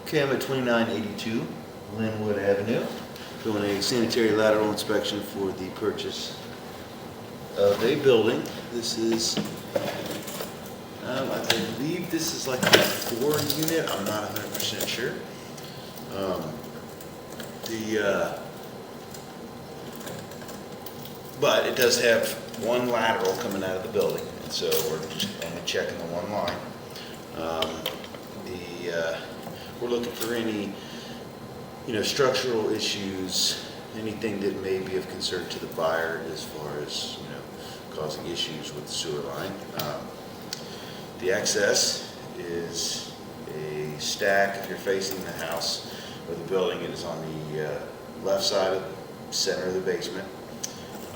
Okay, I'm at 2982 Linwood Avenue, doing a sanitary lateral inspection for the purchase of a building. This is, I believe this is like a 4-unit, I'm not 100% sure. But it does have one lateral coming out of the building, and so we're just only checking the one line. We're looking for any, structural issues, anything that may be of concern to the buyer as far as, causing issues with the sewer line. The access is a stack. If you're facing the house or the building, it is on the left side of the center of the basement.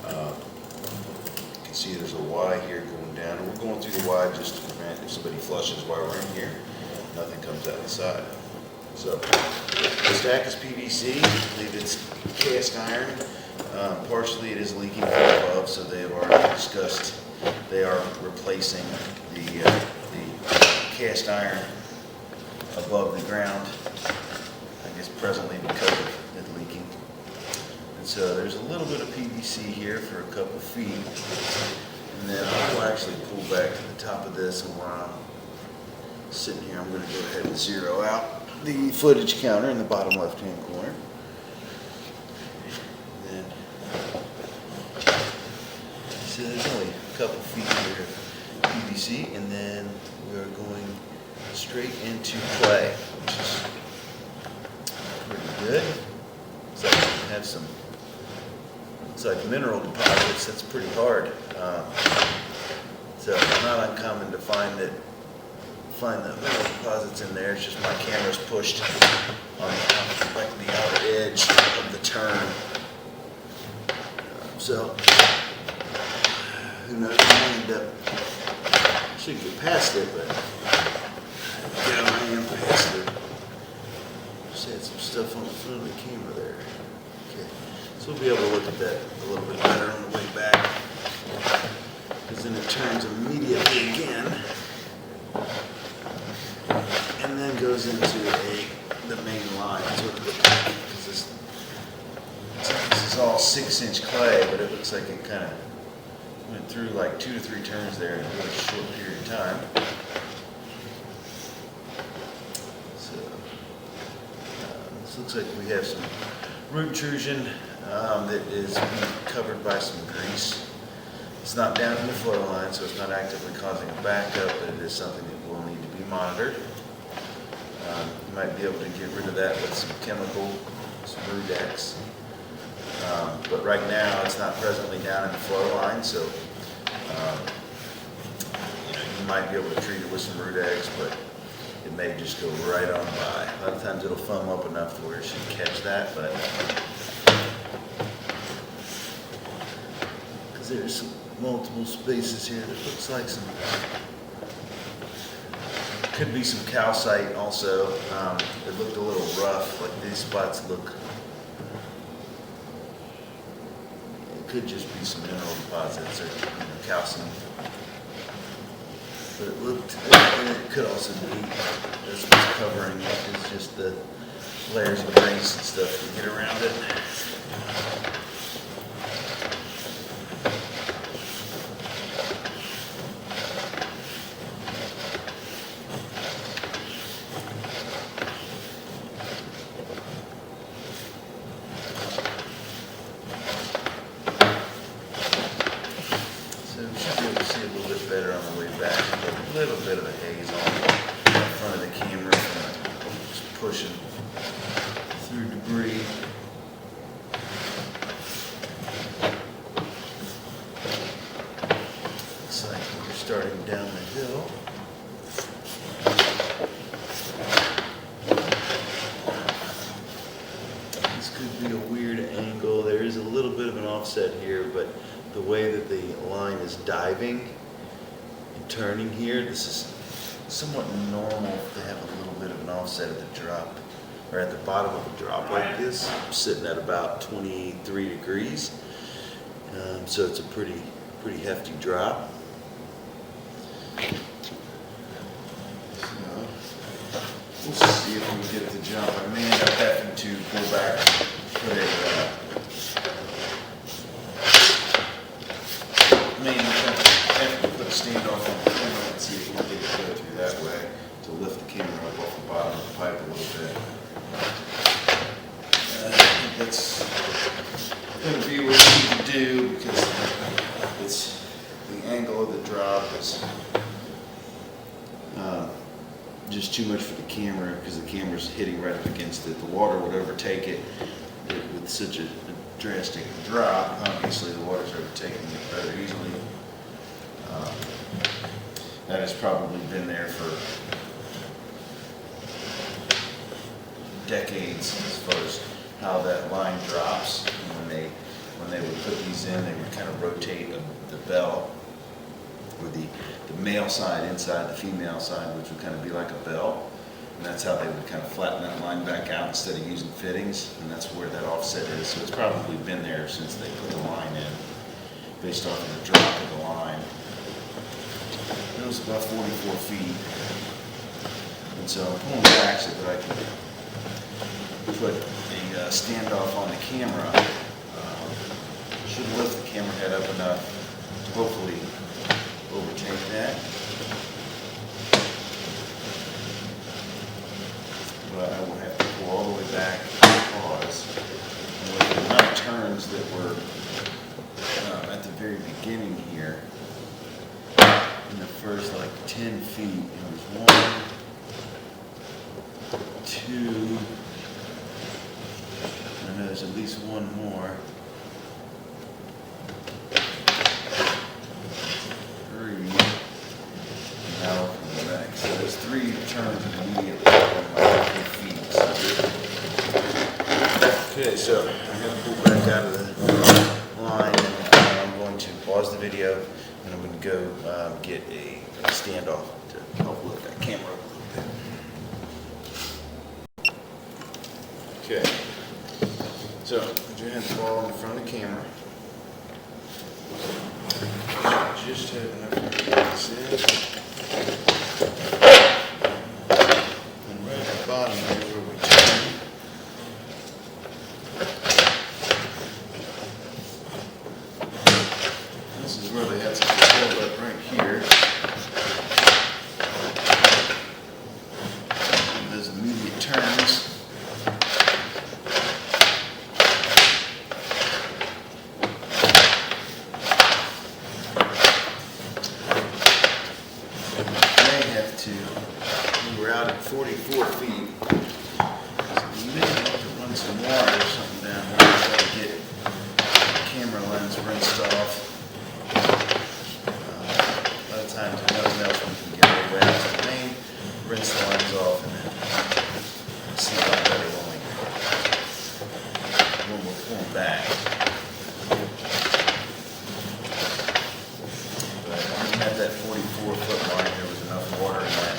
You can see there's a Y here going down, and we're going through the Y just to prevent if somebody flushes while we're in here, nothing comes out the side. So the stack is PVC. I believe it's cast iron. Partially it is leaking from above, so they have already discussed they are replacing the cast iron above the ground, I guess presently because of it leaking. And so there's a little bit of PVC here for a couple feet, and then I will actually pull back to the top of this, and while I'm sitting here, I'm going to go ahead and zero out the footage counter in the bottom left-hand corner. And then, so there's only a couple feet here of PVC, and then we are going straight into clay, which is pretty good. So we have some, it's like mineral deposits. That's pretty hard. So it's not uncommon to find the mineral deposits in there. It's just my camera's pushed on the outer edge of the turn. So who knows? I end up should get past it, but yeah, I am past it. Just had some stuff on the front of the camera there. Okay, so we'll be able to look at that a little bit better on the way back, because then it turns immediately again, and then goes into the main line. That's what it looks like. This is all 6-inch clay, but it looks like it kind of went through like 2 to 3 turns there in a really short period of time. So this looks like we have some root intrusion that is being covered by some grease. It's not down in the flow line, so it's not actively causing a backup, but it is something that will need to be monitored. You might be able to get rid of that with some chemical, some Rudex. But right now it's not presently down in the flow line, so you might be able to treat it with some Rudex, but it may just go right on by. A lot of times it'll foam up enough to where it should catch that, but because there's some multiple spaces here that looks like some, could be some calcite also. It looked a little rough, like these spots look. Could just be some mineral deposits or calcium, but it looked, and it could also be that's what's covering it, is just the layers of grease and stuff to get around it. Better on the way back. A little bit of a haze on the front of the camera from just pushing through debris. Looks like we're starting down the hill. This could be a weird angle. There is a little bit of an offset here, but the way that the line is diving, turning here, this is somewhat normal to have a little bit of an offset at the drop, or at the bottom of the drop like this. I'm sitting at about 23 degrees, so it's a pretty hefty drop. So We'll see if we can get it to jump. I may end up having to pull back, put a, may end up having to put a standoff on the camera and see if we can get it to go through that way to lift the camera up off the bottom of the pipe a little bit. I think that's going to be what we need to do because it's the angle of the drop is just too much for the camera because the camera's hitting right up against it. The water would overtake it with such a drastic drop. Obviously, the water's overtaking it rather easily. That has probably been there for decades as far as how that line drops. And when they would put these in, they would kind of rotate the bell with the male side inside the female side, which would kind of be like a bell. And that's how they would kind of flatten that line back out instead of using fittings. And that's where that offset is. So it's probably been there since they put the line in, based off of the drop of the line. It was about 44 feet. And so I'm pulling back so that I can put a standoff on the camera. Should lift the camera head up enough to hopefully overtake that. But I will have to pull all the way back and pause. And with the amount of turns that were at the very beginning here, in the first like 10 feet, it was 1, 2, I know there's at least one more. 3. Now from the back. So there's 3 turns immediately on my 3 feet. Okay, so I'm going to pull back out of the line and I'm going to pause the video and I'm going to go get a standoff to help lift that camera up a little bit. Okay. So, put your hand ball in front of the camera. Just have enough to get this in. And right at the bottom there where we turn. This is where they had some hold up right here. And those immediate turns. We were out at 44 feet. So we may have to run some water or something down here to try to get the camera lens rinsed off. A lot of times if nothing else we can get away with out to the main, rinse the lens off and then see a lot better when we're pulling back. But when we had that 44-foot line, there was enough water in that.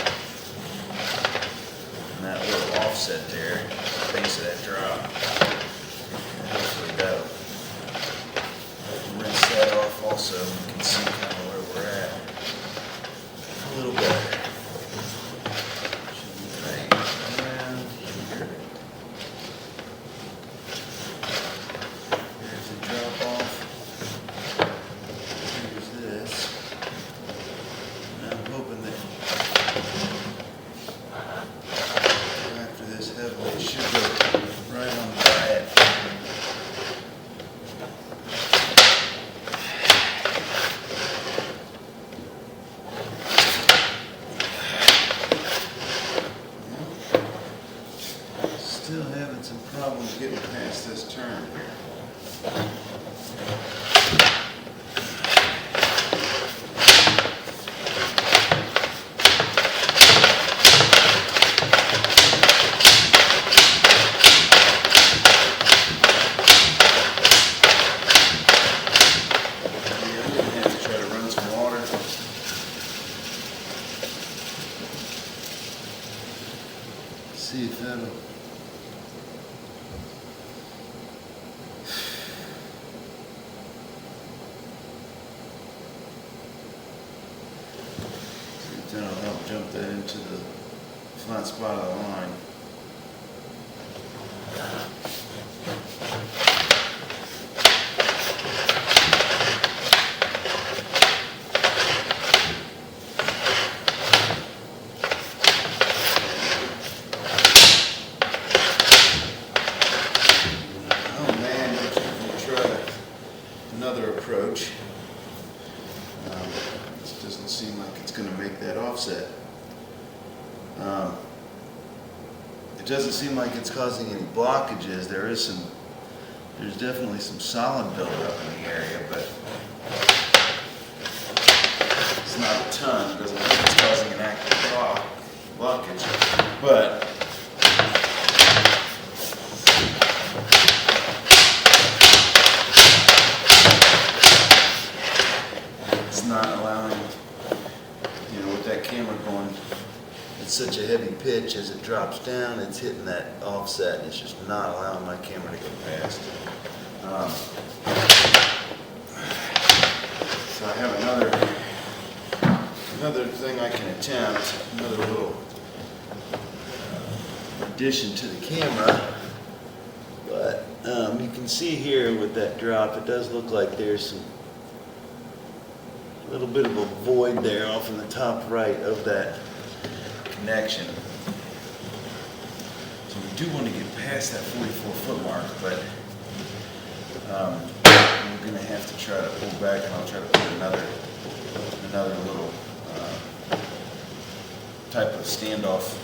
And that little offset there, the base of that drop, hopefully that'll rinse that off also. You can see kind of where we're at a little better. Should be right around here. Here's the drop off. Here's this. And I'm hoping that after this heavily, it should go right on by it. Still having some problems getting past this turn here. See if that'll help jump that into the flat spot of the line. Oh man, we'll try another approach. This doesn't seem like it's going to make that offset. It doesn't seem like it's causing any blockages. There's definitely some solid buildup in the area, but it's not a ton. It doesn't look like it's causing an active blockage, but it's not allowing, with that camera going at such a heavy pitch, as it drops down, it's hitting that offset, and it's just not allowing my camera to go past. So I have another thing I can attempt, another little addition to the camera. But you can see here with that drop, it does look like there's a little bit of a void there off in the top right of that connection. So we do want to get past that 44-foot mark, but we're going to have to try to pull back, and I'll try to put another little type of standoff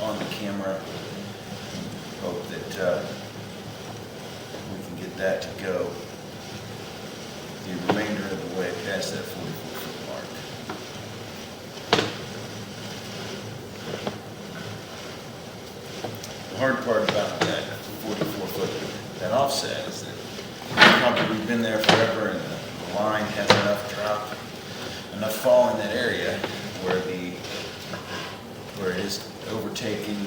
on the camera. Hope that we can get that to go the remainder of the way past that 44-foot mark. The hard part about that 44-foot, that offset, is that it's probably been there forever, and the line has enough drop, enough fall in that area where it is overtaking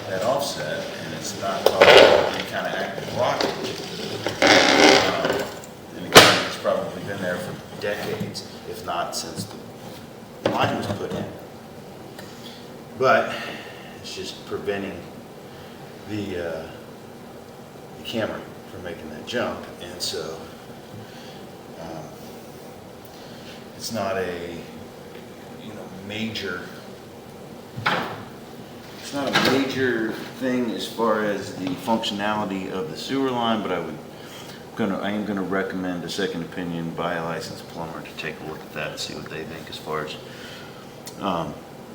that offset, and it's not causing any kind of active blockage. And again, it's probably been there for decades, if not since the line was put in. But it's just preventing the camera from making that jump, and so it's not a major. It's not a major thing as far as the functionality of the sewer line, but I am going to recommend a second opinion by a licensed plumber to take a look at that and see what they think as far as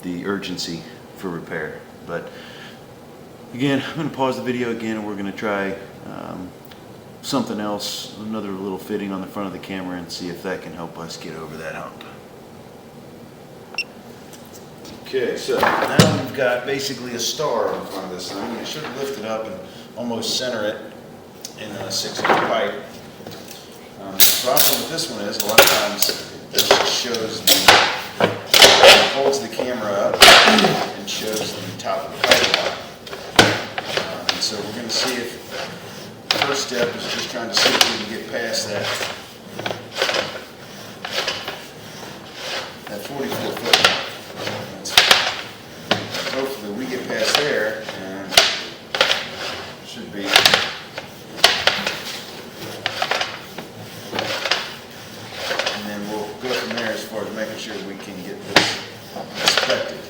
the urgency for repair. But again, I'm going to pause the video again, and we're going to try something else, another little fitting on the front of the camera, and see if that can help us get over that hump. Okay, so now we've got basically a star in front of this thing. I should lift it up and almost center it in a 6-inch pipe. The problem with this one is a lot of times it just shows it holds the camera up and shows the top of the pipe. And so we're going to see if the first step is just trying to see if we can get past that 44-foot mark. Hopefully we get past there, and should be. And then we'll go from there as far as making sure we can get this inspected.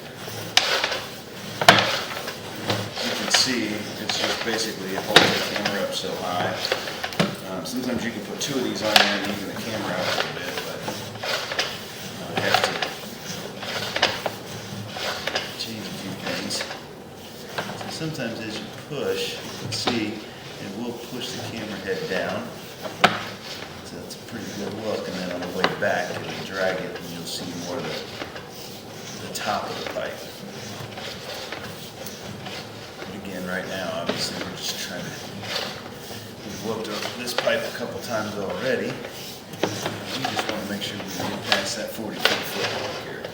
You can see it's just basically holding the camera up so high. Sometimes you can put two of these on there and even the camera out a little bit, but I have to change a few things. So sometimes as you push, you can see it will push the camera head down. So that's a pretty good look, and then on the way back it will drag it, and you'll see more of the top of the pipe. But again, right now, obviously, we're just trying to. We've looked at this pipe a couple times already. We just want to make sure we can get past that 44-foot mark here.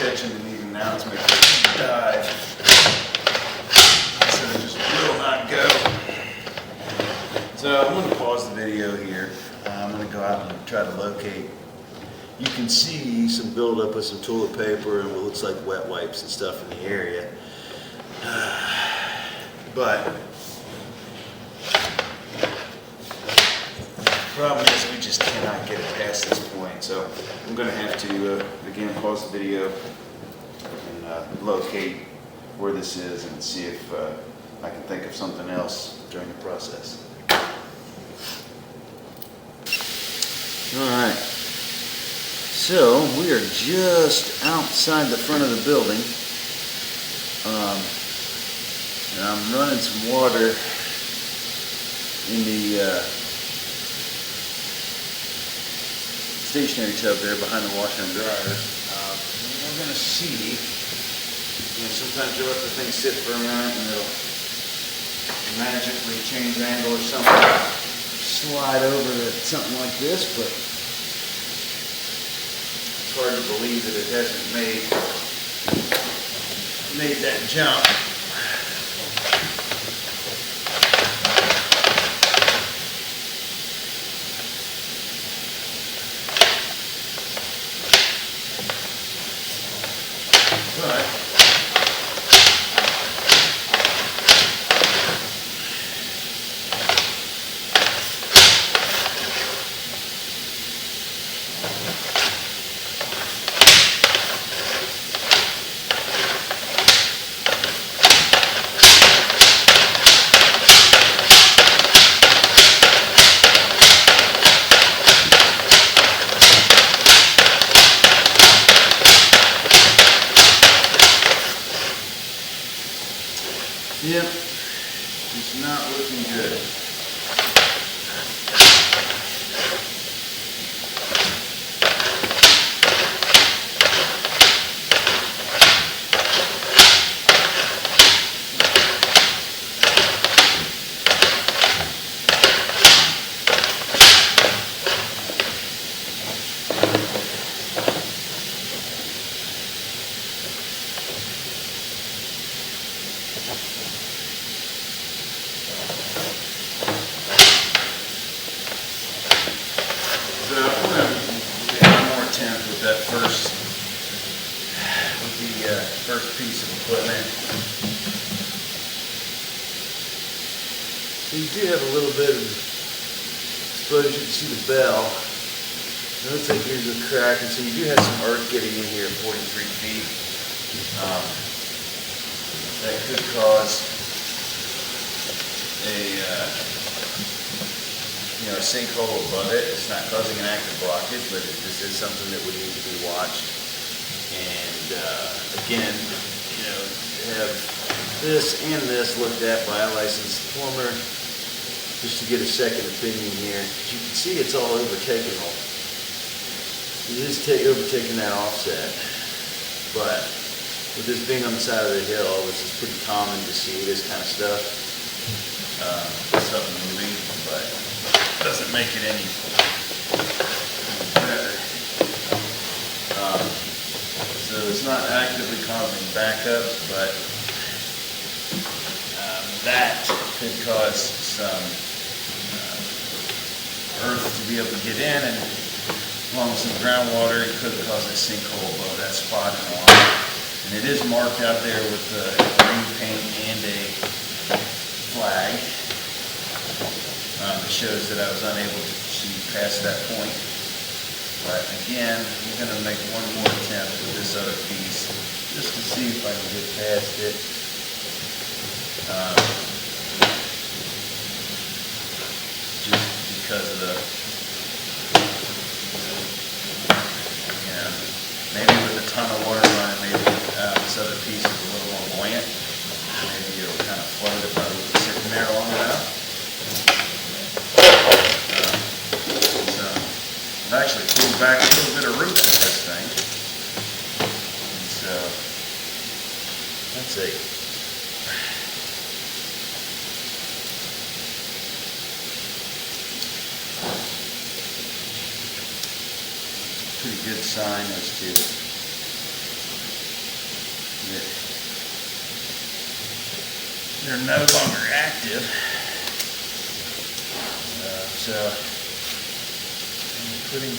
catching the meeting now. Let's make a dive. So it just will not go. So I'm going to pause the video here. I'm going to go out and try to locate. You can see some buildup of some toilet paper and what looks like wet wipes and stuff in the area. But the problem is we just cannot get it past this point. So I'm going to have to, again, pause the video and locate where this is and see if I can think of something else during the process. All right. So we are just outside the front of the building. And I'm running some water in the stationary tub there behind the washer and dryer. We're going to see, sometimes you'll let the thing sit for a minute and it'll magically change angle or something, slide over to something like this, but it's hard to believe that it hasn't made that jump. Yep, it's not looking good. First piece of equipment. So you do have a little bit of exposure. You can see the bell. It looks like here's a crack, and so you do have some earth getting in here at 43 feet. That could cause a sinkhole above it. It's not causing an active blockage, but this is something that would need to be watched. And again, have this and this looked at by a licensed plumber just to get a second opinion here. As you can see, it's all overtaken. It is overtaking that offset, but with this being on the side of the hill, this is pretty common to see this kind of stuff. Stuff moving, but it doesn't make it any better. So it's not actively causing backups, but that could cause some earth to be able to get in, and along with some groundwater, it could cause a sinkhole above that spot in the line. And it is marked out there with green paint and a flag. It shows that I was unable to proceed past that point. But again, I'm going to make one more attempt with this other piece just to see if I can get past it. Just because of the, maybe with a ton of water running, maybe this other piece is a little more buoyant. Maybe it'll kind of float if I was sitting there long enough. I've actually pulled back a little bit of root in this thing. And so, let's see. Pretty good sign as to that they're no longer active. So I'm putting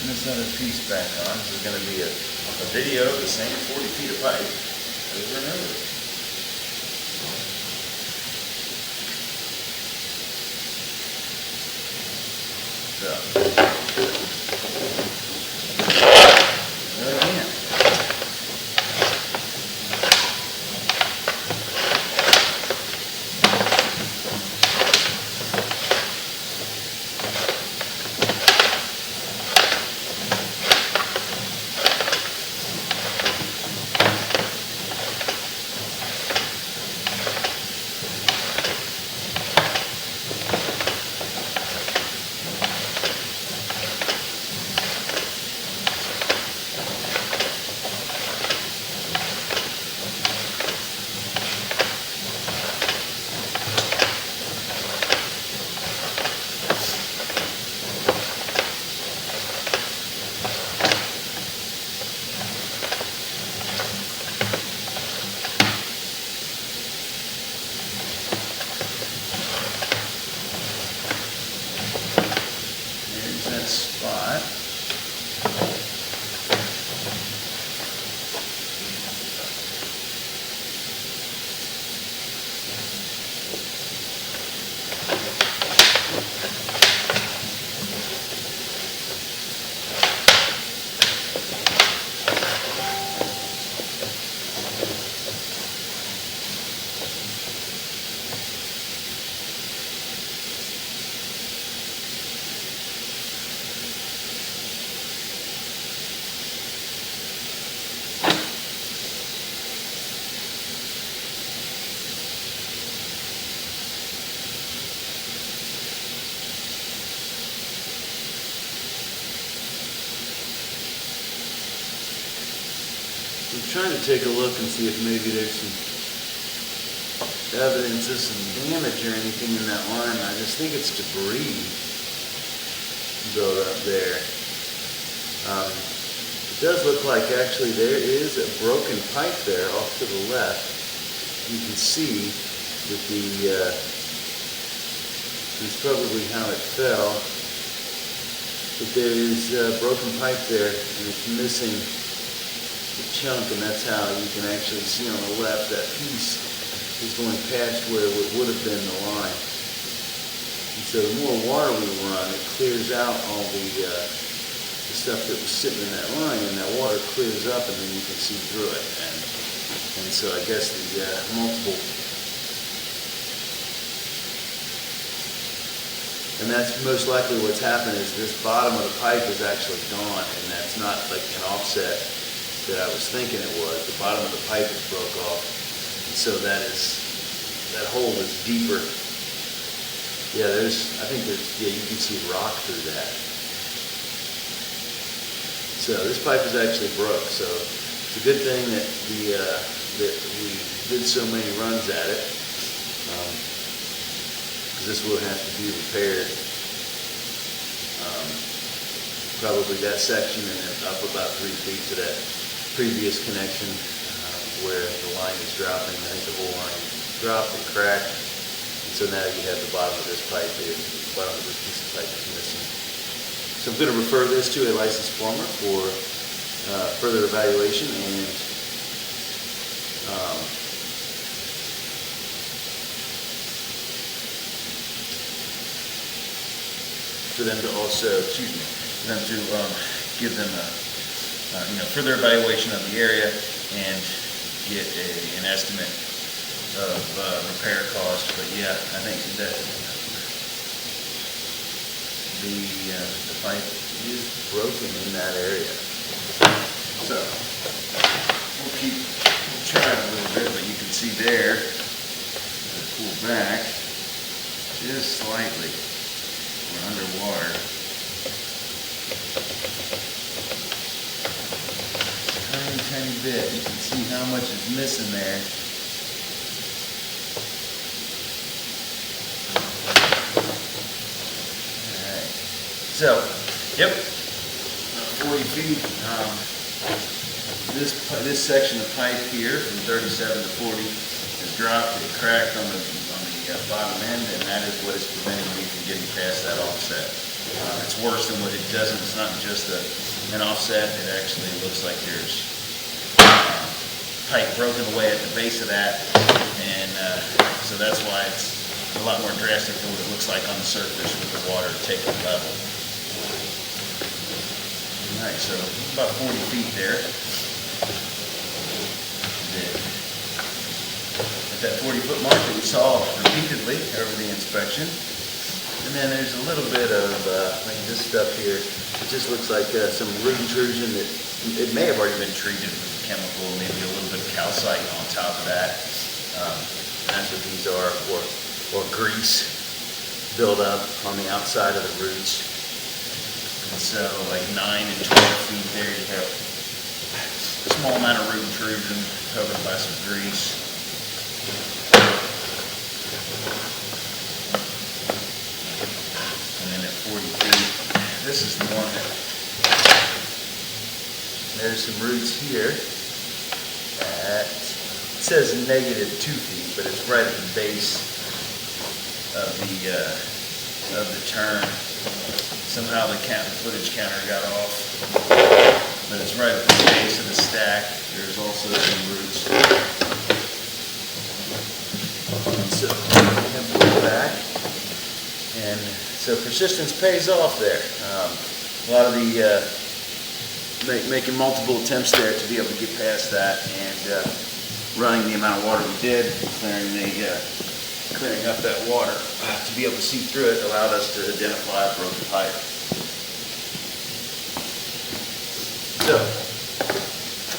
this other piece back on. This is going to be a video of the same 40 feet of pipe over and over. So, there again. That spot. I'm trying to take a look and see if maybe there's some evidence of some damage or anything in that line. I just think it's debris built up there. It does look like actually there is a broken pipe there off to the left. You can see that that's probably how it fell. But there is a broken pipe there and it's missing the chunk, and that's how you can actually see on the left that piece is going past where it would have been the line. And so the more water we run, it clears out all the stuff that was sitting in that line, and that water clears up, and then you can see through it. And so I guess the multiple, and that's most likely what's happened is this bottom of the pipe is actually gone, and that's not like an offset that I was thinking it was. The bottom of the pipe is broke off, and so that hole is deeper. Yeah, you can see rock through that. So this pipe is actually broke. So it's a good thing that that we did so many runs at it, because this will have to be repaired. Probably that section and then up about 3 feet to that previous connection where the line is dropping. I think the whole line dropped and cracked, and so now you have the bottom of this pipe here, the bottom of this piece of pipe is missing. So I'm going to refer this to a licensed plumber for further evaluation and for them to also, give them a further evaluation of the area and get an estimate of repair cost. But yeah, I think that the pipe is broken in that area. So we'll try it a little bit, but you can see there, pull back just slightly. We're underwater. Tiny bit. You can see how much is missing there. Alright. So, yep. 40 feet. This section of pipe here from 37 to 40 is dropped. It cracked on the bottom end, and that is what is preventing me from getting past that offset. It's worse than what it doesn't. It's not just an offset. It actually looks like there's pipe broken away at the base of that, and so that's why it's a lot more drastic than what it looks like on the surface with the water taking level. All right, so about 40 feet there. At that 40-foot mark that we saw repeatedly over the inspection. And then there's a little bit of, like this stuff here, it just looks like some root intrusion that it may have already been treated with a chemical, maybe a little bit of calcite on top of that. That's what these are, or grease buildup on the outside of the roots. And so like 9 and 12 feet there, you have a small amount of root intrusion covered by some grease. And then at 40 feet, this is the one that, there's some roots here at, it says -2 feet, but it's right at the base of the turn. Somehow the footage counter got off, but it's right at the base of the stack. There's also some roots. And so we have to go back, and so persistence pays off there. A lot of the making multiple attempts there to be able to get past that, and running the amount of water we did, clearing up that water to be able to see through it allowed us to identify a broken pipe. So,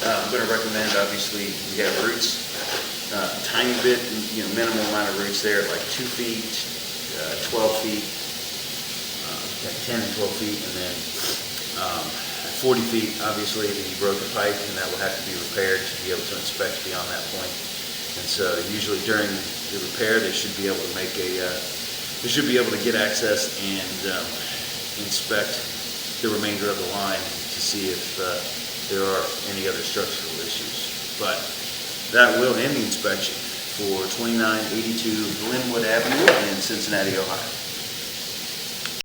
I'm going to recommend, obviously, we have roots, tiny bit, minimal amount of roots there, like 2 feet, 12 feet, like 10 and 12 feet, and then at 40 feet, obviously, the broken pipe, and that will have to be repaired to be able to inspect beyond that point. And so, usually during the repair, they should be able to make they should be able to get access and inspect the remainder of the line to see if there are any other structural issues. But that will end the inspection for 2982 Linwood Avenue in Cincinnati, Ohio.